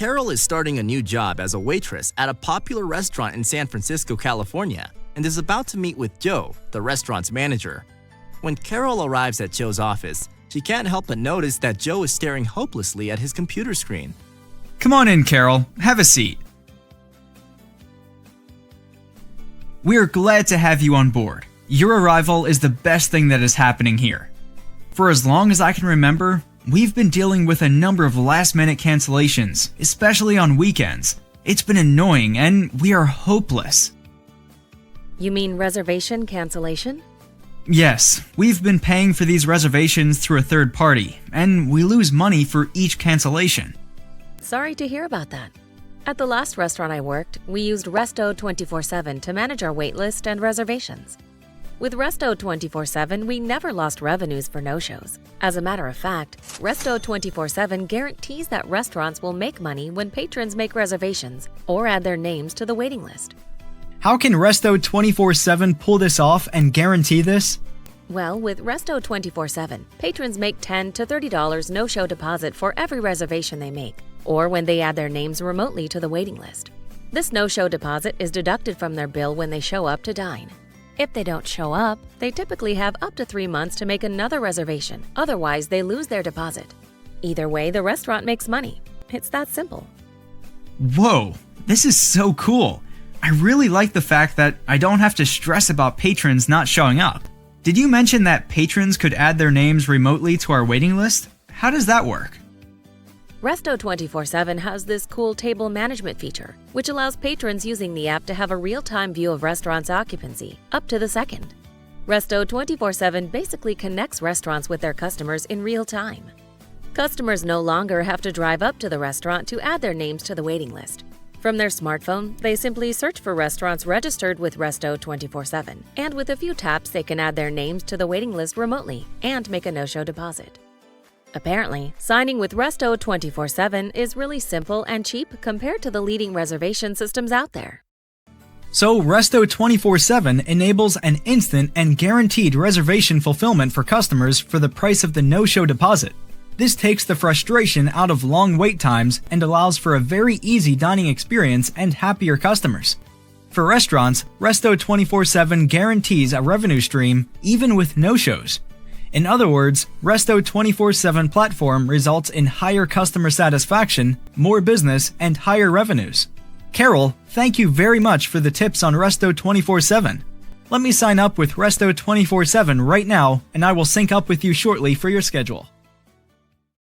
Carol is starting a new job as a waitress at a popular restaurant in San Francisco, California, and is about to meet with Joe, the restaurant's manager. When Carol arrives at Joe's office, she can't help but notice that Joe is staring hopelessly at his computer screen. Come on in, Carol. Have a seat. We're glad to have you on board. Your arrival is the best thing that is happening here. For as long as I can remember, we've been dealing with a number of last-minute cancellations, especially on weekends. It's been annoying and we are hopeless. You mean reservation cancellation? Yes, we've been paying for these reservations through a third party, and we lose money for each cancellation. Sorry to hear about that. At the last restaurant I worked, we used Resto247 to manage our waitlist and reservations. With Resto247, we never lost revenues for no-shows. As a matter of fact, Resto247 guarantees that restaurants will make money when patrons make reservations or add their names to the waiting list. How can Resto247 pull this off and guarantee this? Well, with Resto247, patrons make $10 to $30 no-show deposit for every reservation they make, or when they add their names remotely to the waiting list. This no-show deposit is deducted from their bill when they show up to dine. If they don't show up, they typically have up to 3 months to make another reservation, otherwise they lose their deposit. Either way, the restaurant makes money. It's that simple. Whoa, this is so cool. I really like the fact that I don't have to stress about patrons not showing up. Did you mention that patrons could add their names remotely to our waiting list? How does that work? Resto247 has this cool table management feature, which allows patrons using the app to have a real-time view of restaurants' occupancy, up to the second. Resto247 basically connects restaurants with their customers in real time. Customers no longer have to drive up to the restaurant to add their names to the waiting list. From their smartphone, they simply search for restaurants registered with Resto247, and with a few taps they can add their names to the waiting list remotely and make a no-show deposit. Apparently, signing with Resto247 is really simple and cheap compared to the leading reservation systems out there. So Resto247 enables an instant and guaranteed reservation fulfillment for customers for the price of the no-show deposit. This takes the frustration out of long wait times and allows for a very easy dining experience and happier customers. For restaurants, Resto247 guarantees a revenue stream even with no-shows. In other words, Resto247 platform results in higher customer satisfaction, more business, and higher revenues. Carol, thank you very much for the tips on Resto247. Let me sign up with Resto247 right now, and I will sync up with you shortly for your schedule.